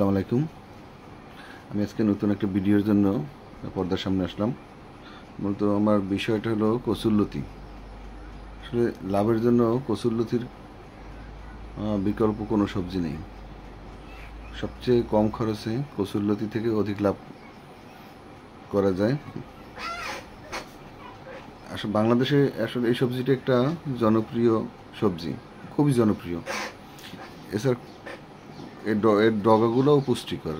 আসসালামু আলাইকুম। আমি আজকে নতুন একটা ভিডিওর জন্য পর্দার সামনে আসলাম। মূলত আমার বিষয়টা হলো কসুরলতি। আসলে লাভের জন্য কসুরলতির বিকল্প কোনো সবজি নেই। সবচেয়ে কম খরচে কসুরলতি থেকে অধিক লাভ করা যায়। আসলে বাংলাদেশে আসলে এই সবজিটা একটা জনপ্রিয় সবজি, খুবই জনপ্রিয়। এছাড়া এর ডগাগুলোও পুষ্টিকর।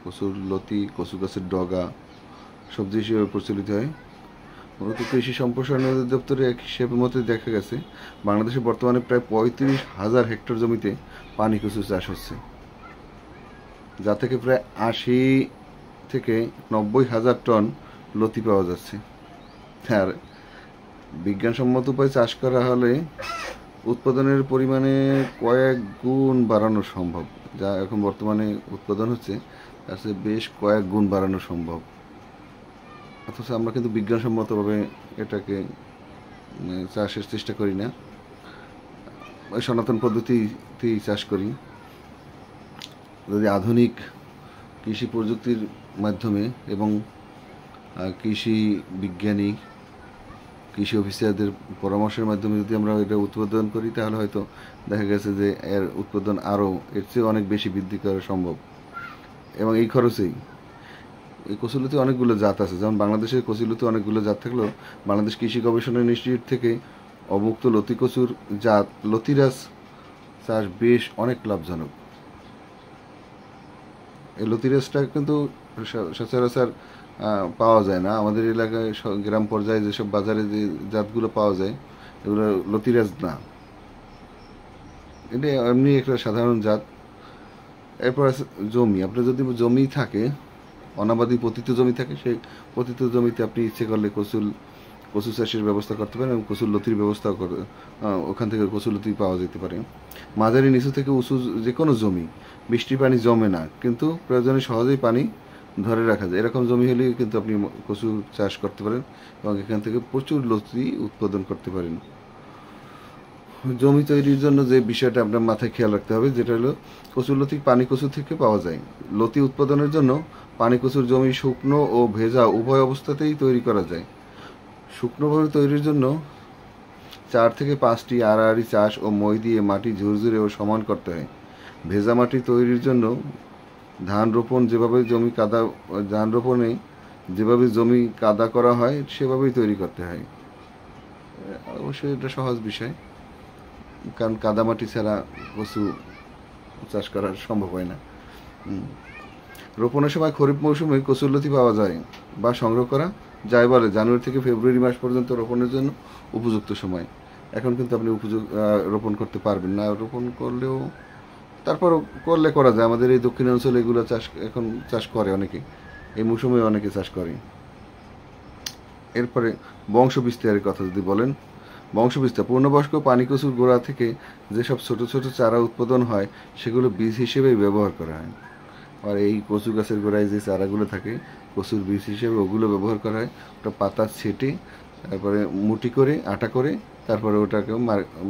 কসুরলতি, কচু গাছের ডগা সবজি হিসেবে প্রচলিত হয়। মূলত কৃষি সম্প্রসারণ অধিদপ্তরের এক হিসেবের মধ্যে দেখা গেছে বাংলাদেশে বর্তমানে প্রায় 35,000 হেক্টর জমিতে পানি কচু চাষ হচ্ছে, যা থেকে প্রায় 80 থেকে 90,000 টন লতি পাওয়া যাচ্ছে। আর বিজ্ঞানসম্মত উপায়ে চাষ করা হলে উৎপাদনের পরিমাণে কয়েক গুণ বাড়ানো সম্ভব। যা এখন বর্তমানে উৎপাদন হচ্ছে তার চেয়ে বেশ কয়েক গুণ বাড়ানো সম্ভব। অথচ আমরা কিন্তু বিজ্ঞানসম্মতভাবে এটাকে চাষের চেষ্টা করি না, ওই সনাতন পদ্ধতিতেই চাষ করি। যদি আধুনিক কৃষি প্রযুক্তির মাধ্যমে এবং কৃষি বিজ্ঞানী, কৃষি অফিসারদের পরামর্শের মাধ্যমে যদি আমরা এটা উৎপাদন করি, তাহলে হয়তো দেখা গেছে যে এর উৎপাদন আরও এর চেয়ে অনেক বেশি বৃদ্ধি করা সম্ভব এবং এই খরচেই। এই কচুলতি অনেকগুলো জাত আছে, যেমন বাংলাদেশের কচুলতি অনেকগুলো জাত থাকলেও বাংলাদেশ কৃষি গবেষণা ইনস্টিটিউট থেকে অবমুক্ত লতি কচুর জাত লতিরাজ চাষ বেশ অনেক লাভজনক। এই লতিরাজটা কিন্তু সচরাচর পাওয়া যায় না আমাদের এলাকায়। গ্রাম পর্যায়ে যেসব বাজারে যে জাতগুলো পাওয়া যায় এগুলো লতিরাজ না, এটা এমনি একটা সাধারণ জাত। এরপর আছে জমি। আপনার যদি জমি থাকে, অনাবাদি পতিত জমি থাকে, সেই পতিত জমিতে আপনি ইচ্ছে করলে কচু চাষের ব্যবস্থা করতে পারেন এবং কচুর লতির ব্যবস্থা করে ওখান থেকে কচুর লতি পাওয়া যেতে পারে। মাঝারি নিচু থেকে উঁচু যে কোনো জমি, বৃষ্টির পানি জমে না কিন্তু প্রয়োজনে সহজেই পানি ধরে রাখা যায়, এরকম জমি হলে কিন্তু আপনি কচু চাষ করতে পারেন এবং এখান থেকে প্রচুর লতি উৎপাদন করতে পারেন। জমি তৈরির জন্য যে বিষয়টা আপনার মাথায় খেয়াল রাখতে হবে, যেটা হলো কচুরলতি পানি কচু থেকে পাওয়া যায়। লতি উৎপাদনের জন্য পানি কচুর জমি শুকনো ও ভেজা উভয় অবস্থাতেই তৈরি করা যায়। শুকনোভাবে তৈরির জন্য 4 থেকে 5টি আড়াআড়ি চাষ ও মই দিয়ে মাটি ঝুরঝুরে ও সমান করতে হয়। ভেজা মাটি তৈরির জন্য ধান রোপণে যেভাবে জমি কাদা করা হয় সেভাবেই তৈরি করতে হয়। অবশ্যই এটা সহজ বিষয়, কারণ কাদামাটি ছাড়া কচু চাষ করা সম্ভব হয় না। রোপণের সময় খরিফ মৌসুমে কচুরলতি পাওয়া যায় বা সংগ্রহ করা যায় বলে জানুয়ারি থেকে ফেব্রুয়ারি মাস পর্যন্ত রোপণের জন্য উপযুক্ত সময়। এখন কিন্তু আপনি রোপণ করতে পারবেন না, রোপণ করলেও তারপর করলে করা যায়। আমাদের এই দক্ষিণাঞ্চলে এগুলো এখন চাষ করে অনেকে, এই মৌসুমে অনেকে চাষ করে। এরপরে বংশ বিস্তারের কথা যদি বলেন, বংশবিস্তার পূর্ণবয়স্ক পানি কচুর গোড়া থেকে যেসব ছোট ছোট চারা উৎপাদন হয় সেগুলো বীজ হিসেবেই ব্যবহার করা হয়। আর এই কচু গাছের গোড়ায় যে চারাগুলো থাকে কচুর বীজ হিসেবে ওগুলো ব্যবহার করা হয়। ওটা পাতা ছেটে তারপরে মুটি করে আটা করে তারপরে ওটাকে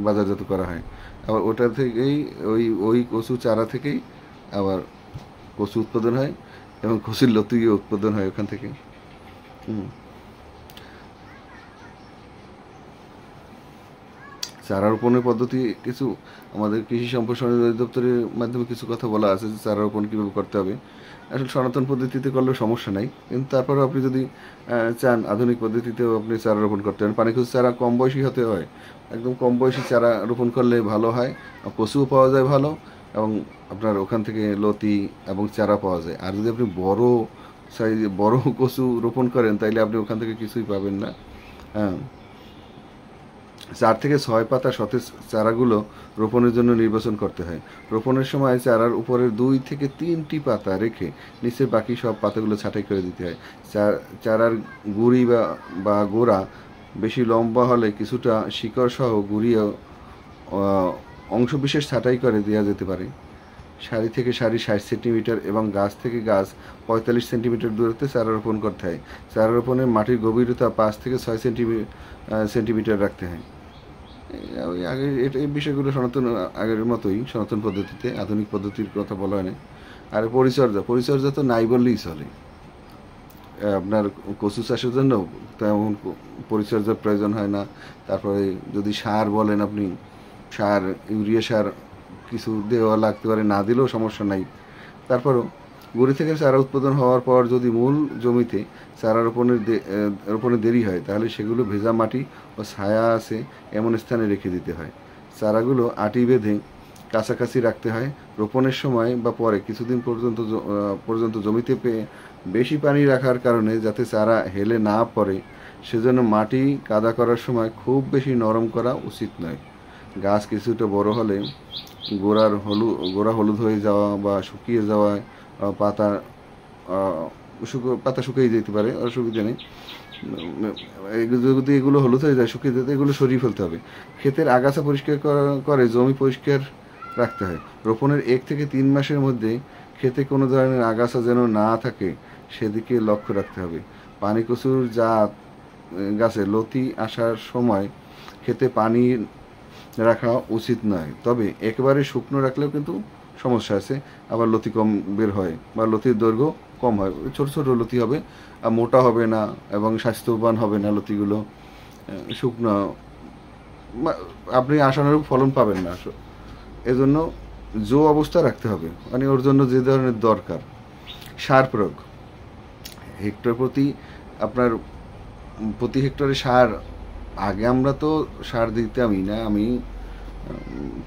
বাজারজাত করা হয়। আবার ওটা থেকেই ওই কচু চারা থেকেই আবার কচু উৎপাদন হয় এবং কচুর লতিও উৎপাদন হয় ওখান থেকে। চারা রোপণের পদ্ধতি কিছু আমাদের কৃষি সম্প্রসারণ অধিদপ্তরের মাধ্যমে কিছু কথা বলা আছে যে চারা রোপণ কীভাবে করতে হবে। আসলে সনাতন পদ্ধতিতে করলেও সমস্যা নাই, কিন্তু তারপরেও আপনি যদি চান আধুনিক পদ্ধতিতেও আপনি চারা রোপণ করতে পারেন। পানি কচু চারা কম বয়সী হতে হয়, একদম কম বয়সী চারা রোপণ করলে ভালো হয়, কচুও পাওয়া যায় ভালো এবং আপনার ওখান থেকে লতি এবং চারা পাওয়া যায়। আর যদি আপনি বড় কচু রোপণ করেন তাইলে আপনি ওখান থেকে কিছুই পাবেন না। 4 থেকে 6 পাতা সতেজ চারাগুলো রোপণের জন্য নির্বাচন করতে হয়। রোপণের সময় চারার উপরের 2 থেকে 3টি পাতা রেখে নিচের বাকি সব পাতাগুলো ছাঁটাই করে দিতে হয়। চারার গুঁড়ি বা গোড়া বেশি লম্বা হলে কিছুটা শিকড় সহ গুঁড়িয়ে অংশবিশেষ ছাঁটাই করে দেওয়া যেতে পারে। সারি থেকে সারি 60 সেন্টিমিটার এবং গাছ থেকে গাছ 45 সেন্টিমিটার দূরত্বে চারা রোপণ করতে হয়। চারা রোপণে মাটির গভীরতা 5 থেকে 6 সেন্টিমিটার রাখতে হয়। আগে এই বিষয়গুলো আগের মতোই সনাতন পদ্ধতিতে, আধুনিক পদ্ধতির কথা বলা হয় না। আর পরিচর্যা পরিচর্যা তো নাই বললেই চলে। আপনার কচু চাষের জন্য তেমন পরিচর্যার প্রয়োজন হয় না। তারপরে যদি সার বলেন আপনি, সার ইউরিয়া সার কিছু দেওয়া লাগতে পারে, না দিলেও সমস্যা নাই। তারপরও গুঁড়ি থেকে চারা উৎপাদন হওয়ার পর যদি মূল জমিতে চারা রোপণের দেরি হয়, তাহলে সেগুলো ভেজা মাটি ও ছায়া আছে এমন স্থানে রেখে দিতে হয়। চারাগুলো আটি বেঁধে কাছাকাছি রাখতে হয়। রোপণের সময় বা পরে কিছুদিন পর্যন্ত জমিতে বেশি পানি রাখার কারণে যাতে চারা হেলে না পড়ে, সেজন্য মাটি কাদা করার সময় খুব বেশি নরম করা উচিত নয়। গাছ কিছুটা বড় হলে গোড়া হলুদ হয়ে যাওয়া বা শুকিয়ে যাওয়ায় পাতা পাতা শুকিয়ে যেতে পারে, অসুবিধা নেই। যদি এগুলো হলুদ হয়ে যায়, শুকিয়ে যেতে, এগুলো সরিয়ে ফেলতে হবে। ক্ষেতের আগাছা পরিষ্কার করে জমি পরিষ্কার রাখতে হয়। রোপণের 1 থেকে 3 মাসের মধ্যে ক্ষেতে কোনো ধরনের আগাছা যেন না থাকে সেদিকে লক্ষ্য রাখতে হবে। পানি কচুর গাছে লতি আসার সময় ক্ষেতে পানি রাখা উচিত নয়, তবে একেবারে শুকনো রাখলেও কিন্তু সমস্যা আছে। আবার লতি কম বের হয় বা লতির দৈর্ঘ্য কম হয়, ছোট ছোট লতি হবে, আর মোটা হবে না এবং স্বাস্থ্যবান হবে না লতিগুলো। শুকনো আপনি আশানুরূপ ফলন পাবেন না। এজন্য অবস্থা রাখতে হবে, মানে ওর জন্য যে ধরনের দরকার। সার প্রয়োগ হেক্টর প্রতি আপনার প্রতি হেক্টরে সার, আগে আমরা তো সার দিতামই না, আমি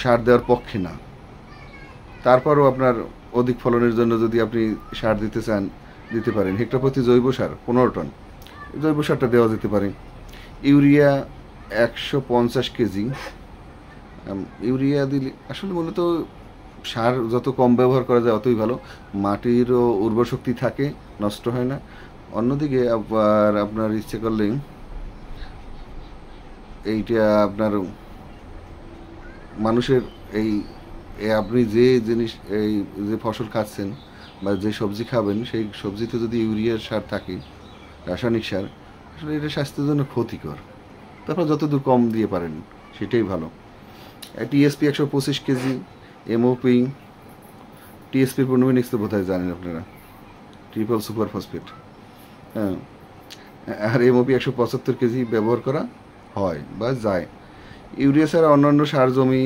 সার দেওয়ার পক্ষে না। তারপরও আপনার অধিক ফলনের জন্য যদি আপনি সার দিতে চান, দিতে পারেন। হেক্টর প্রতি জৈব সার 15 টন, জৈব সারটা দেওয়া যেতে পারে। Urea 150 KG. ইউরিয়া দিলে আসলে মূলত সার যত কম ব্যবহার করা যায় অতই ভালো, মাটিরও উর্বর শক্তি থাকে, নষ্ট হয় না। অন্যদিকে আবার আপনার ইচ্ছে করলে এইটা আপনার মানুষের এই আপনি যে জিনিস যে ফসল খাচ্ছেন বা যে সবজি খাবেন, সেই সবজিতে যদি ইউরিয়ার সার থাকে, রাসায়নিক সার, আসলে এটা স্বাস্থ্যের জন্য ক্ষতিকর। তারপর যতদূর কম দিয়ে পারেন সেটাই ভালো। TSP 125 KG. এমওপি টিএসপির পূর্ণমিনিক্স তো বোধহয় জানেন আপনারা, ট্রিপল সুপার ফসফেট। হ্যাঁ, আর এমওপি 175 কেজি ব্যবহার করা হয় বা যায়। ইউরিয়া ছাড়া অন্যান্য সার জমি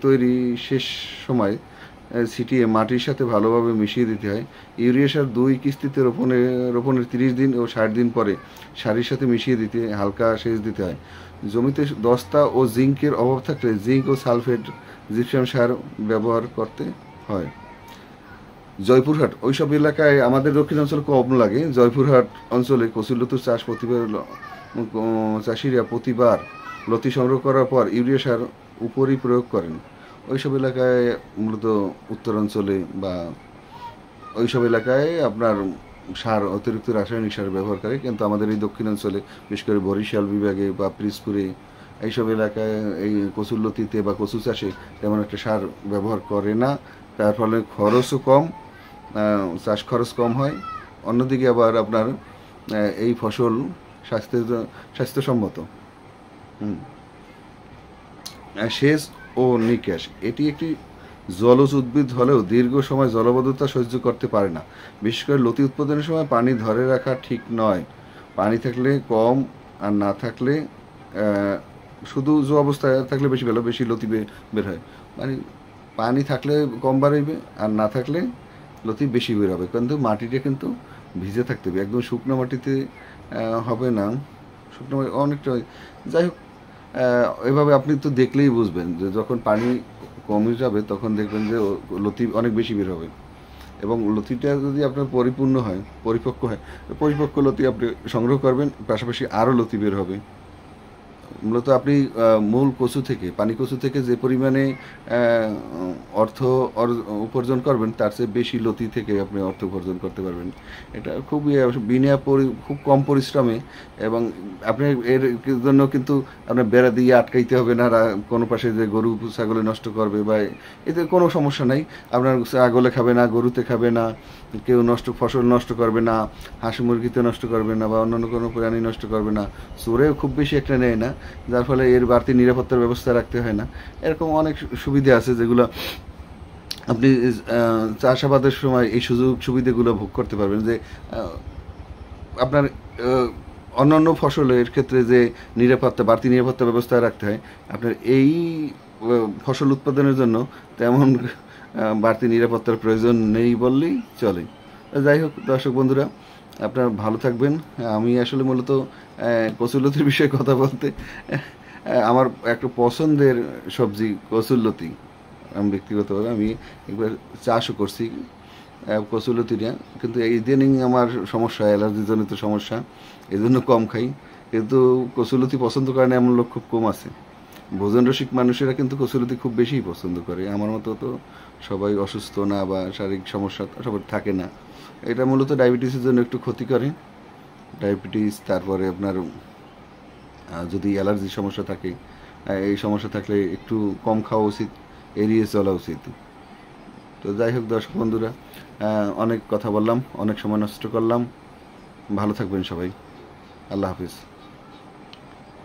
তৈরি শেষ সময় ছিটিয়ে মাটির সাথে ভালোভাবে মিশিয়ে দিতে হয়। ইউরিয়া সার 2 কিস্তিতে রোপণের 30 দিন ও 60 দিন পরে সারের সাথে মিশিয়ে দিতে হালকা সেচ দিতে হয়। জমিতে দস্তা ও জিঙ্কের অভাব থাকলে জিঙ্ক ও সালফেট জিপসাম সার ব্যবহার করতে হয়। জয়পুরহাট ওইসব এলাকায়, আমাদের দক্ষিণাঞ্চল কম লাগে, জয়পুরহাট অঞ্চলে কচুরলতির চাষ চাষিরা প্রতিবার লতি সংগ্রহ করার পর ইউরিয়া সার উপরই প্রয়োগ করেন। ওইসব এলাকায় মূলত উত্তরাঞ্চলে বা ওইসব এলাকায় আপনার সার অতিরিক্ত রাসায়নিক সার ব্যবহার করে, কিন্তু আমাদের এই দক্ষিণাঞ্চলে বিশেষ করে বরিশাল বিভাগে বা পিরোজপুরে এইসব এলাকায় এই কচুরলতিতে বা কচু চাষে তেমন একটা সার ব্যবহার করে না। তার ফলে খরচও কম, চাষ খরচ কম হয়। অন্যদিকে আবার আপনার এই ফসল স্বাস্থ্যসম্মত। সেচ ও নিকাশ, এটি একটি জলজ উদ্ভিদ হলেও দীর্ঘ সময় জলাবদ্ধতা সহ্য করতে পারে না। বিশেষ করে লতি উৎপাদনের সময় পানি ধরে রাখা ঠিক নয়। পানি থাকলে কম, আর না থাকলে শুধু অবস্থায় থাকলে বেশি ভালো, বেশি লতি বের হয়। মানে পানি থাকলে কম বাড়াইবে, আর না থাকলে লতি বেশি বের হবে। কিন্তু মাটিটা কিন্তু ভিজে থাকতে হবে, একদম শুকনো মাটিতে হবে না। শুকনো মাটি অনেকটা, যাই হোক, এভাবে আপনি তো দেখলেই বুঝবেন যে যখন পানি কমে যাবে তখন দেখবেন যে লতি অনেক বেশি বের হবে। এবং লতিটা যদি আপনার পরিপক্ক হয়, পরিপক্ক লতি আপনি সংগ্রহ করবেন, পাশাপাশি আরও লতি বের হবে। মূলত আপনি মূল কচু থেকে, পানি কচু থেকে যে পরিমাণে অর্থ উপার্জন করবেন, তার চেয়ে বেশি লতি থেকে আপনি অর্থ উপার্জন করতে পারবেন। এটা খুবই খুব কম পরিশ্রমে, এবং আপনি এর জন্য কিন্তু আপনার বেড়া দিয়ে আটকাইতে হবে না কোনো পাশে যে গরু ছাগলে নষ্ট করবে, বা এতে কোনো সমস্যা নাই। আপনার ছাগলে খাবে না, গরুতে খাবে না, কেউ ফসল নষ্ট করবে না, হাঁস মুরগিতে নষ্ট করবে না, বা অন্যান্য কোনো প্রাণী নষ্ট করবে না। চোরেও খুব বেশি একটা নেয় না, যার ফলে এর বাড়তি নিরাপত্তার ব্যবস্থা রাখতে হয় না। এরকম অনেক সুবিধা আছে যেগুলো আপনি চাষাবাদের সময় এই সুযোগ সুবিধাগুলো ভোগ করতে পারবেন যে আপনার অন্যান্য ফসলের ক্ষেত্রে যে বাড়তি নিরাপত্তা ব্যবস্থা রাখতে হয়, আপনার এই ফসল উৎপাদনের জন্য তেমন বাড়তি নিরাপত্তার প্রয়োজন নেই বললেই চলে। যাই হোক দর্শক বন্ধুরা, আপনারা ভালো থাকবেন। আমি আসলে মূলত কচুরলতির বিষয়ে কথা বলতে আমার একটা পছন্দের সবজি কচুরলতি। আমি ব্যক্তিগতভাবে আমি একবার চাষও করছি কচুরলতিটা, কিন্তু ইদানিং আমার সমস্যা, অ্যালার্জিজনিত সমস্যা, এই জন্য কম খাই। কিন্তু কচুরলতি পছন্দ করে না এমন লোক খুব কম আছে। ভোজন রসিক মানুষেরা কিন্তু কচুরলতি খুব বেশিই পছন্দ করে। আমার মতো তো সবাই অসুস্থ না বা শারীরিক সমস্যা সবার থাকে না। এটা মূলত ডায়াবেটিসের জন্য একটু ক্ষতি করে। ডায়াবেটিস, তারপরে আপনার যদি অ্যালার্জির সমস্যা থাকে, এই সমস্যা থাকলে একটু কম খাওয়া উচিত, এড়িয়ে চলা উচিত। তো যাই হোক দর্শক বন্ধুরা, অনেক কথা বললাম, অনেক সময় নষ্ট করলাম। ভালো থাকবেন সবাই। আল্লাহ হাফিজ।